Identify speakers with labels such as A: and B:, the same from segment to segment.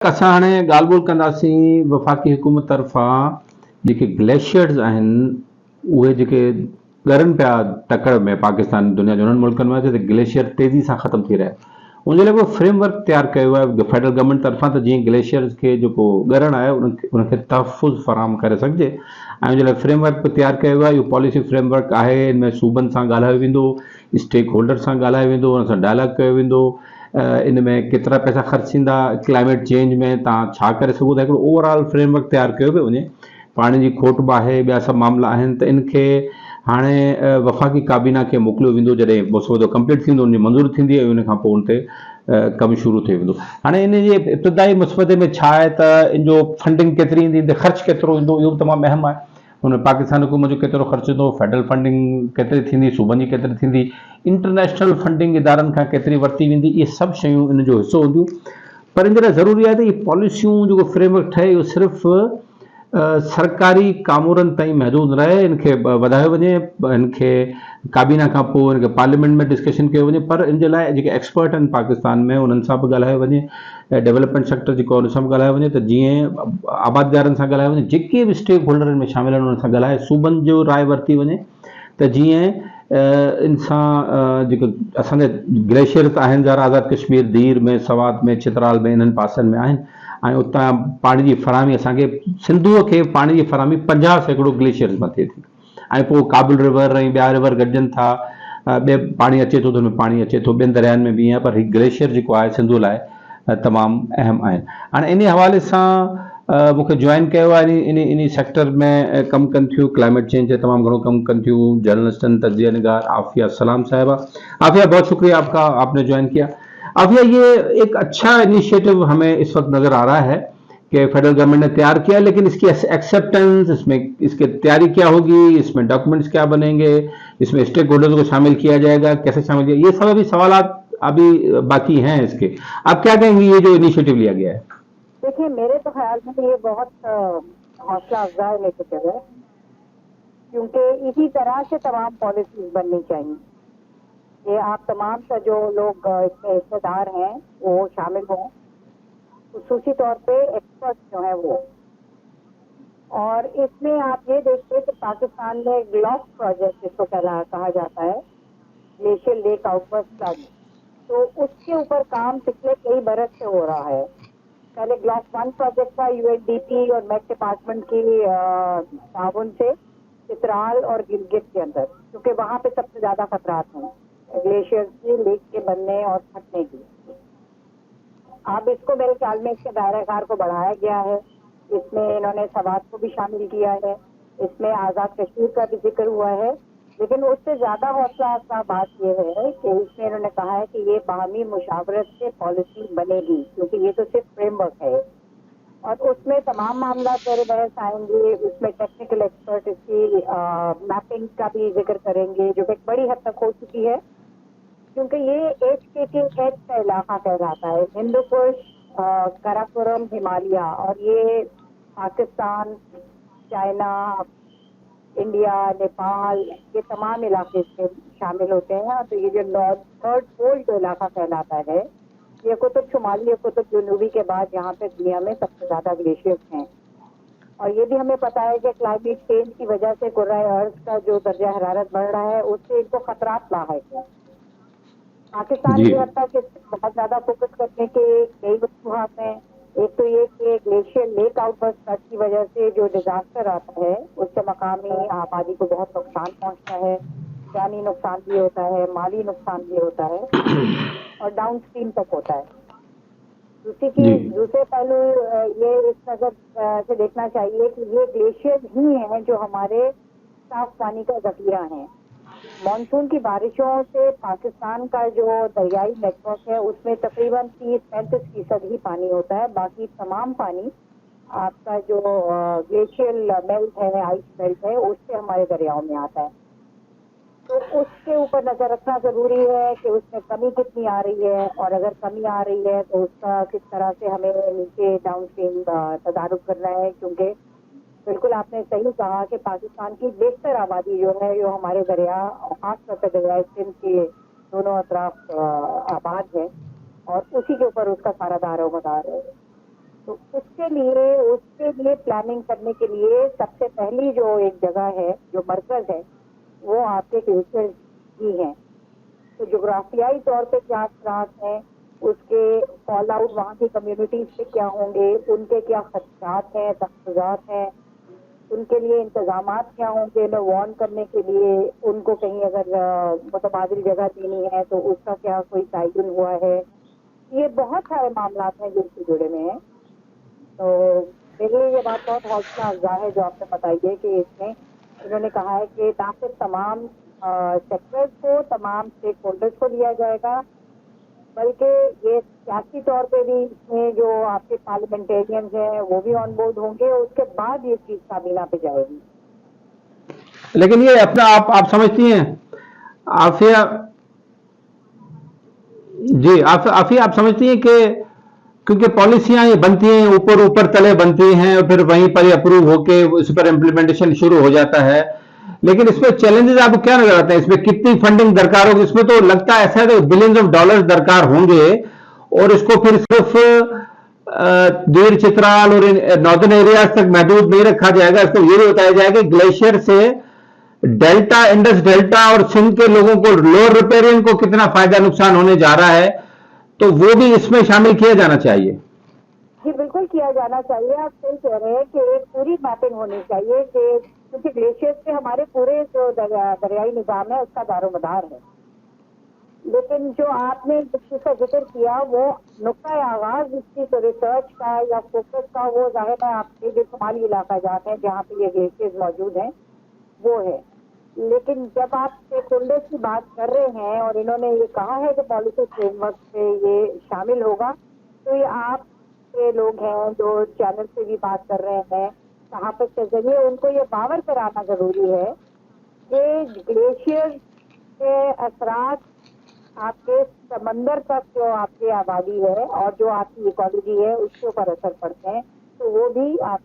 A: असां हाणे ॻाल्हि ॿोल कंदासीं वफ़ाक़ी हुकूमत तरफ़ां जेके ग्लेशियर्स आहिनि उहे जेके ॻरनि पिया टकड़ में पाकिस्तान दुनिया जे उन्हनि मुल्कनि में जिते ग्लेशियर तेज़ी सां ख़तमु थी रहिया आहिनि उनजे लाइ को फ्रेमवर्क तयारु कयो आहे फेडरल गवर्नमेंट तरफ़ां त जीअं ग्लेशियर्स खे जेको ॻरण आहे उनखे तहफ़ुज़ फ़राहम करे सघिजे ऐं उनजे लाइ फ्रेमवर्क बि तयारु कयो आहे। इहो पॉलिसी फ्रेमवर्क आहे, हिन में सूबनि सां ॻाल्हायो वेंदो, स्टेक होल्डर सां ॻाल्हायो वेंदो, उन सां डायलॉग कयो वेंदो। इन में केतिरा पैसा ख़र्च थींदा, क्लाइमेट चेंज में तव्हां छा करे सघो था, हिकिड़ो ओवरऑल फ्रेमवर्क तयारु कयो पियो वञे। पाणी जी खोट बि आहे, ॿिया सभु मामला आहिनि, त इनखे हाणे वफ़ाक़ी काबीना खे मोकिलियो वेंदो। जॾहिं मसौदो कंप्लीट थींदो, उनजी मंज़ूरी थींदी ऐं उन खां पोइ उन ते कमु शुरू थी वेंदो। हाणे इन जे इब्तिदाई मसवदे में छा आहे त इन जो फंडिंग केतिरी ईंदी, ख़र्च केतिरो ईंदो, इहो बि तमामु अहम आहे। हुन पाकिस्तान हुकूमत जो केतिरो ख़र्च ईंदो, फेडरल फंडिंग केतिरी थींदी, सूबनि जी केतिरी थींदी, इंटरनेशनल फंडिंग इदारनि खां केतिरी वरिती वेंदी, इहे सभु शयूं इन जो हिसो हूंदियूं। पर इन जे लाइ ज़रूरी आहे त इहे पॉलिसियूं जेको फ्रेमवर्क ठहे इहो सिर्फ़ु सरकारी कामूरनि ताईं महदूद न रहे, इनखे वधायो वञे, इनखे काबीना खां पोइ इनखे पार्लियामेंट में डिस्कशन कयो वञे। पर इन जे लाइ जेके एक्सपर्ट आहिनि पाकिस्तान में उन्हनि सां बि ॻाल्हायो वञे, डेवलपमेंट सेक्टर जेको उन सां बि ॻाल्हायो वञे, त जीअं आबादगारनि सां ॻाल्हायो वञे, जेके बि स्टेक होल्डर में शामिल आहिनि उन्हनि सां ॻाल्हाए सूबनि जो राय वरिती वञे त जीअं इन सां जेको असांजे ग्लेशियर्स आहिनि ज़रा आज़ाद कश्मीर, दीर में, सवात में, चित्राल में, इन्हनि पासनि में आहिनि ऐं उतां पाणी जी फरहमी असांखे सिंधूअ खे पाणी जी फरहमी 50% ग्लेशियर्स मां थिए थी ऐं पोइ काबुल रिवर ऐं ॿिया रिवर गॾिजनि था, ॿिए पाणी अचे थो त हुन में पाणी अचे थो, ॿियनि दरियानि में बि ईअं, पर हीउ ग्लेशियर जेको आहे सिंधु लाइ तमामु अहम आहिनि। हाणे इन हवाले सां मूंखे जॉइन कयो आहे इन सेक्टर में कमु कनि थियूं, क्लाइमेट चेंज ते तमामु घणो कमु कनि थियूं जर्नलिस्टन तजिया निगार आफिया सलाम साहिबा। आफिया, बहुत शुक्रिया आपका, आपने ज्वाइन किया। आफिया, ये एक अच्छा इनिशिएटिव हमें इस वक्त नज़र आ रहा है कि फेडरल गवर्नमेंट ने तैयार किया, लेकिन इसकी एक्सेप्टेंस, इसमें इसकी तैयारी क्या होगी, इसमें डॉक्यूमेंट्स क्या बनेंगे, इसमें स्टेक होल्डर्स को शामिल किया जाएगा, कैसे शामिल किया, ये सब अभी सवालात अभी बाकी हैं इसके। आप क्या कहेंगे ये जो इनिशिएटिव लिया गया है?
B: देखिए, मेरे तो ख्याल में ये बहुत हौसला अफजा इनिशिएटिव है, क्योंकि इसी तरह से तमाम पॉलिसीज बननी चाहिए कि आप तमाम सा जो लोग इसमें हिस्सेदार हैं वो शामिल हों, खुसूसी तौर पे एक्सपर्ट जो हैं वो। और इसमें आप ये देखिए कि पाकिस्तान में ग्लॉक प्रोजेक्ट जिसको कहा जाता है, ग्लेशियर लेक आउटवर्क फ्लड, तो उसके ऊपर काम पिछले कई बरस से हो रहा है। पहले ग्लॉक 1 प्रोजेक्ट था यूएनडीपी और मेट डिपार्टमेंट की ताउन से चित्राल और गिलगित के अंदर, क्योंकि वहां पे सबसे ज्यादा खतरात हैं ग्लेशियर की लेक के बनने और फटने की। अब इसको मेरे ख्याल में इसके दायरा कार को बढ़ाया गया है, इसमें इन्होंने सवात को भी शामिल किया है, इसमें आज़ाद कश्मीर का भी जिक्र हुआ है, लेकिन उससे ज्यादा हौसला का बात यह है कि इसमें इन्होंने कहा है कि ये बाहमी मुशावरत से पॉलिसी बनेगी, क्योंकि ये तो सिर्फ फ्रेमवर्क है और उसमें तमाम मामला पर बहस आएंगे। उसमें टेक्निकल एक्सपर्ट इसकी मैपिंग का भी जिक्र करेंगे, जो एक बड़ी हद तक हो चुकी है, क्योंकि ये HKK का इलाका कहलाता है, हिंदू कुश, काराकोरम, हिमालय, और ये पाकिस्तान, चाइना, इंडिया, नेपाल, ये तमाम इलाके इसमें शामिल होते हैं। तो ये जो थर्ड पोल जो इलाका कहलाता है, ये कुतुब शुमाली, कुतुब जनूबी के बाद यहाँ पे दुनिया में सबसे ज्यादा ग्लेशियर्स हैं। और ये भी हमें पता है कि क्लाइमेट चेंज की वजह से कुर्राए अर्थ का जो दर्जा हरारत बढ़ रहा है, उससे इनको खतरात लायक है। पाकिस्तान की हद तक बहुत ज्यादा फोकस करने के कई वजूहात हैं। एक तो ये कि ग्लेशियर लेक आउटवर्क फ्लड की वजह से जो डिजास्टर आता है उससे मकामी आबादी को बहुत नुकसान पहुंचता है, जानी नुकसान भी होता है, माली नुकसान भी होता है और डाउन स्ट्रीम तक होता है। दूसरे पहलू ये इस नजर से देखना चाहिए कि ये ग्लेशियर ही हैं जो हमारे साफ पानी का जखीरा हैं। मानसून की बारिशों से पाकिस्तान का जो दरियाई नेटवर्क है उसमें तकरीबन 30-35% ही पानी होता है, बाकी तमाम पानी आपका जो ग्लेशियल मेल्ट है, आइस मेल्ट है, उससे हमारे दरियाओं में आता है। तो उसके ऊपर नजर रखना जरूरी है कि उसमें कमी कितनी आ रही है, और अगर कमी आ रही है तो उसका किस तरह से हमें नीचे डाउन स्ट्रीम तदारुक करना है, क्योंकि बिल्कुल आपने सही कहा कि पाकिस्तान की बेहतर आबादी जो है जो हमारे दरिया, खासतौर पर दरिया सिंध के दोनों अतराफ आबाद है और उसी के ऊपर उसका सारा दारोमदार है। उसके लिए प्लानिंग करने के लिए सबसे पहली जो एक जगह है, जो मरकज है, वो आपके ग्लेशियर ही हैं। तो जोग्राफियाई तौर पे क्या असरात हैं, उसके फॉल आउट वहाँ की कम्युनिटीज पे क्या होंगे, उनके क्या खदशात हैं, तहफ़्फ़ुज़ात हैं, उनके लिए इंतजामात क्या होंगे, उन्हें वार्न करने के लिए, उनको कहीं अगर मुतबादिल जगह देनी है तो उसका क्या कोई तयन हुआ है। ये बहुत सारे मामला हैं जो इससे जुड़े हुए हैं। तो मेरे लिए ये बात बहुत हौसला अफजा है जो आपने बताई है कि इसमें इन्होंने कहा है कि ना सिर्फ तमाम सेक्टर्स को, तमाम स्टेक होल्डर्स को लिया जाएगा, बल्कि ये सियासी तौर पे भी इसमें जो आपके पार्लियामेंटेरियंस हैं वो भी ऑन बोर्ड होंगे, और उसके बाद ये चीज काबीना पे जाएगी।
A: लेकिन ये अपना आप समझती हैं आफिया जी, आफिया आप समझती हैं कि क्योंकि पॉलिसियां ये बनती हैं, ऊपर ऊपर तले बनती हैं और फिर वहीं पर अप्रूव होके उस पर इम्प्लीमेंटेशन शुरू हो जाता है, लेकिन इसमें चैलेंजेस आपको क्या नजर आते हैं? इसमें कितनी फंडिंग दरकार होगी? इसमें तो लगता है ऐसा है कि बिलियंस ऑफ डॉलर्स दरकार होंगे, और इसको फिर सिर्फ देर चित्राल और नॉर्दर्न एरियाज तक महदूद नहीं रखा जाएगा। इसको ये भी बताया जाएगा कि ग्लेशियर से डेल्टा, इंडस डेल्टा और सिंध के लोगों को, लोअर रिपेरियन को कितना फायदा नुकसान होने जा रहा है, तो वो भी इसमें शामिल किया जाना चाहिए।
B: जी बिल्कुल किया जाना चाहिए। आप सही कह रहे हैं कि एक पूरी मैपिंग होनी चाहिए, कि क्योंकि ग्लेशियर से हमारे पूरे जो दरियाई निजाम है उसका दारोमदार है। लेकिन जो आपने जिसका जिक्र किया वो नुक्ता आगाज इसकी तो रिसर्च का या फोकस का, वो जाहिर है आपके जो शुमाली इलाका जाते हैं जहाँ पे ये ग्लेशियर्स मौजूद हैं वो है। लेकिन जब आप स्टेक होल्डर्स की बात कर रहे हैं और इन्होंने ये कहा है कि पॉलिसी फ्रेमवर्क पे ये शामिल होगा, तो ये आप के लोग हैं जो चैनल से भी बात कर रहे हैं, सहाफत के जरिए उनको ये बावर कराना जरूरी है कि ग्लेशियर के असरात आपके समंदर तक जो आपकी आबादी है और जो आपकी इकोलॉजी है उसके ऊपर असर पड़ते हैं, तो वो भी आप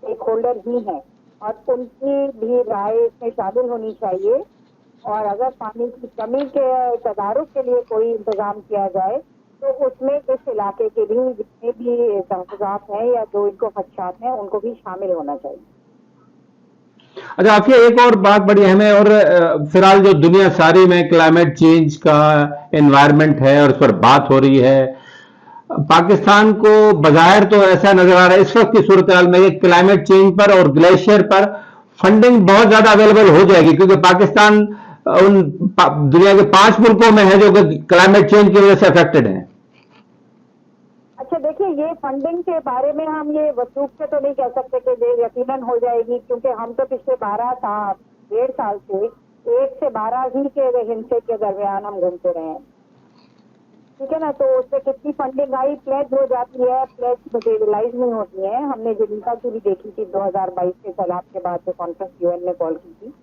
B: स्टेक होल्डर ही हैं और उनकी भी राय इसमें शामिल होनी चाहिए। और अगर पानी की कमी के तदारुक के लिए कोई इंतजाम किया जाए तो उसमें इस इलाके के भी जितने भी तहफ़्फ़ुज़ात हैं या जो इनको खदशात हैं उनको भी शामिल होना चाहिए।
A: अच्छा आफिया, एक और बात बड़ी अहम है, और फिलहाल जो दुनिया सारी में क्लाइमेट चेंज का एनवायरनमेंट है और उस पर बात हो रही है, पाकिस्तान को बज़ाहिर तो ऐसा नजर आ रहा है इस वक्त की सूरत हाल में कि क्लाइमेट चेंज पर और ग्लेशियर पर फंडिंग बहुत ज्यादा अवेलेबल हो जाएगी, क्योंकि पाकिस्तान दुनिया के 5 मुल्कों में है जो क्लाइमेट चेंज की वजह से अफेक्टेड हैं।
B: अच्छा देखिए, ये फंडिंग के बारे में हम ये वसूख से तो नहीं कह सकते कि यकीनन हो जाएगी, क्योंकि हम तो पिछले 1.5 साल से 1 से 12 ही के हिस्से के दरमियान हम घूमते रहे हैं, ठीक है ना। तो उससे कितनी फंडिंग आई, प्लेज हो जाती है, प्लेज मटेरियलाइज नहीं होती है। हमने जिंदा की भी देखी थी 2022 के सैलाब के बाद जो कॉन्फ्रेंस यूएन ने कॉल की थी,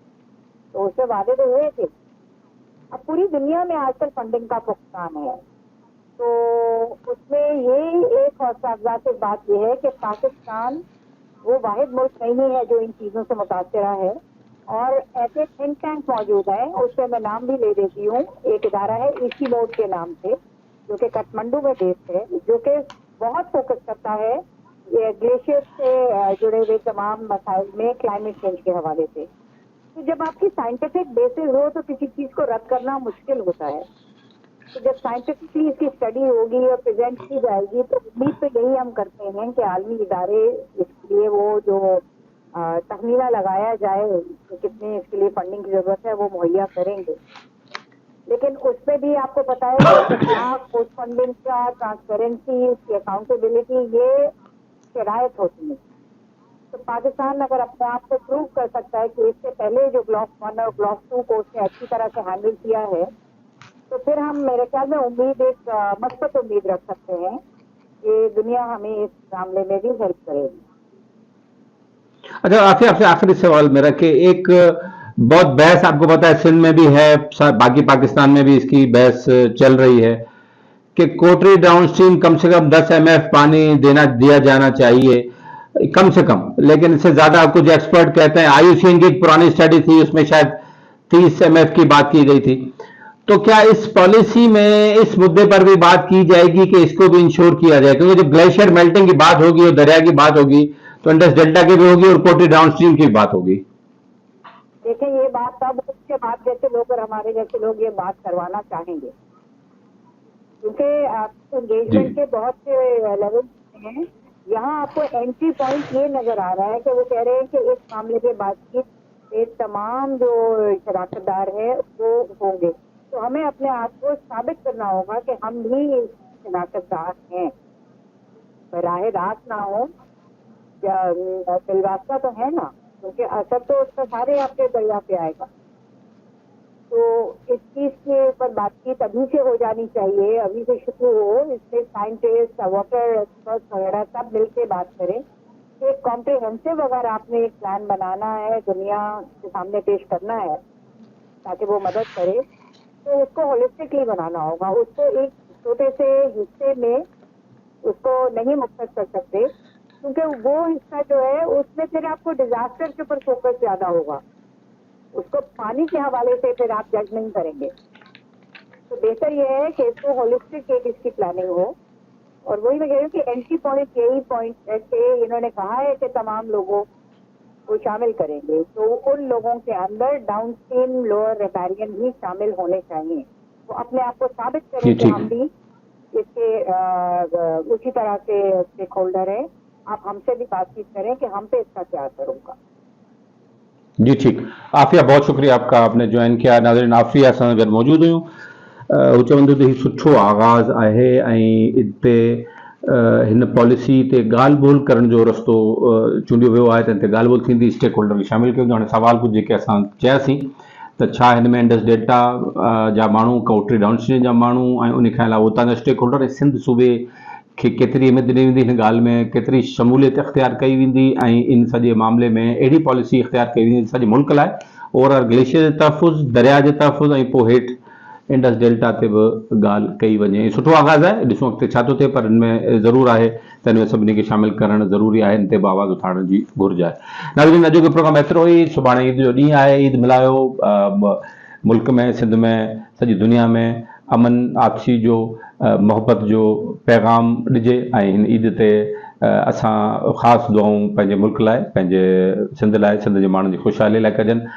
B: तो उससे वादे तो हुए थे। अब पूरी दुनिया में आजकल फंडिंग का भुगतान है, तो उसमें ये एक हौसला अफजा से बात यह है कि पाकिस्तान वो वाहिद मुल्क नहीं है जो इन चीज़ों से मुतासरा है, और ऐसे थिंक टैंक मौजूद हैं, उससे मैं नाम भी ले देती हूँ। एक इदारा है इसी मोड के नाम से, जो कि काठमांडू में बेस्ड है, जो कि बहुत फोकस करता है ग्लेशियर से जुड़े हुए तमाम मसाइल में क्लाइमेट चेंज के हवाले से। तो जब आपकी साइंटिफिक बेसिस हो तो किसी चीज़ को रद्द करना मुश्किल होता है। तो जब साइंटिफिकली इसकी स्टडी होगी और प्रेजेंट की जाएगी, तो उम्मीद तो यही हम करते हैं कि आलमी इदारे इसके लिए वो जो तखमीना लगाया जाए कि कितनी इसके लिए फंडिंग की जरूरत है वो मुहैया करेंगे। लेकिन उसमें भी आपको पता है कि उस फंडिंग का ट्रांसपेरेंसी, उसकी अकाउंटेबिलिटी, ये शरायत होती है। तो पाकिस्तान अगर अपने आप को प्रूव कर सकता है कि इससे पहले जो ब्लॉक 1 और ब्लॉक 2 को उसने अच्छी तरह से हैंडल किया है, तो फिर हम मेरे ख्याल में एक मस्बत उम्मीद रख सकते हैं कि दुनिया हमें इस मामले में भी हेल्प करेगी।
A: अच्छा आखिर आपसे आखिरी सवाल मेरा कि एक बहुत बहस आपको पता है सिंध में भी है, बाकी पाकिस्तान में भी इसकी बहस चल रही है कि कोटरी डाउनस्ट्रीम कम से कम 10 MF पानी दिया जाना चाहिए कम से कम, लेकिन इससे ज्यादा कुछ एक्सपर्ट कहते हैं, IUCN की एक पुरानी स्टडी थी उसमें शायद 30 MF की बात की गई थी। तो क्या इस पॉलिसी में इस मुद्दे पर भी बात की जाएगी कि इसको भी इंश्योर किया जाए, क्योंकि जब ग्लेशियर मेल्टिंग की बात होगी और दरिया की बात होगी तो इंडस डेल्टा की भी होगी और कोटी डाउनस्ट्रीम की भी बात होगी।
B: देखिए, ये बात तब उसके बाद जैसे लोग और हमारे जैसे लोग ये बात करवाना चाहेंगे, क्योंकि आपको एंगेजमेंट
A: जी
B: के बहुत से लेवल हैं। यहाँ आपको एंट्री पॉइंट ये नजर आ रहा है कि वो कह रहे हैं कि इस मामले पे बातचीत पे तमाम जो शराकतदार है वो होंगे। तो हमें अपने आप को साबित करना होगा कि हम भी शराकतदार हैं, बराह रास्त ना हो, बिलवास्ता तो है ना, क्योंकि असर तो उसका सारे आपके दरिया पे आएगा। तो इस चीज के ऊपर बातचीत अभी से हो जानी चाहिए, अभी से शुरू हो। इसमें साइंटिस्ट, वाटर एक्सपर्ट्स वगैरह सब मिलकर बात करें। एक कॉम्प्रिहेंसिव अगर आपने एक प्लान बनाना है, दुनिया के सामने पेश करना है ताकि वो मदद करे, तो उसको होलिस्टिकली बनाना होगा। उसको एक छोटे से हिस्से में उसको नहीं मुक्त कर सकते, क्योंकि वो हिस्सा जो है उसमें फिर आपको डिजास्टर के ऊपर फोकस ज्यादा होगा, उसको पानी के हवाले से फिर आप जज नहीं करेंगे। तो बेहतर यह है कि इसको होलिस्टिक एक इसकी प्लानिंग हो। और वही मैं कह रही हूँ कि एंट्री पॉइंट यही पॉइंट है कि इन्होंने कहा है कि तमाम लोगों को शामिल करेंगे, तो उन लोगों के अंदर डाउन स्ट्रीम लोअर रिपेरियन भी शामिल होने चाहिए। वो अपने आप को साबित
A: जी
B: करें कि
A: ठीक
B: हम भी इसके उसी तरह के स्टेक होल्डर हैं। आप हमसे भी बातचीत करें कि हम पे इसका क्या असर होगा।
A: जी ठीक। आफ़िया, बहुत शुक्रिया आपका, आपने ज्वाइन किया। नाज़रीन, आफ़िया सां गॾु मौजूदु हुयूं। हू चवंदो त हीउ सुठो आगाज़ आहे ऐं हिते हिन पॉलिसी ते ॻाल्हि ॿोल्हि करण जो रस्तो चूंडियो वियो आहे, त हिते ॻाल्हि ॿोल्हि थींदी, स्टेक होल्डर खे शामिलु कयो। हाणे सवाल कुझु जेके असां चयासीं त छा हिन में इंडस डेल्टा जा माण्हू, कोटरी डाउनस्ट्रीम जा माण्हू ऐं उन खां अलावा उतां जा स्टेक होल्डर ऐं सिंध सूबे खे केतिरी अहमियत ॾिनी वेंदी हिन ॻाल्हि में, केतिरी शमूलियत इख़्तियार कई वेंदी ऐं इन सॼे मामले में अहिड़ी पॉलिसी इख़्तियार कई वेंदी सॼे मुल्क लाइ, ओवरऑल ग्लेशियर जे तहफ़ुज़, दरिया जे तहफ़ुज़ ऐं पोइ हेठि इंडस डेल्टा ते बि ॻाल्हि कई वञे। सुठो आगाज़ आहे, ॾिसूं अॻिते छा थो थिए, पर हिन में ज़रूरु आहे त हिन में सभिनी खे शामिलु करणु ज़रूरी आहे, हिन ते बि आवाज़ उथारण जी घुरिज आहे। नाज़रीन, अॼोके प्रोग्राम एतिरो ई। सुभाणे ईद जो ॾींहुं आहे, ईद मिलायो। मुल्क में, सिंध में, सॼी दुनिया में अमन, आपसी जो, मोहबत जो पैगाम ॾिजे ऐं हिन ईद ते असां ख़ासि दुआऊं पंहिंजे मुल्क लाइ, पंहिंजे सिंध लाइ, सिंध जे माण्हुनि जी ख़ुशहाली लाइ कजनि।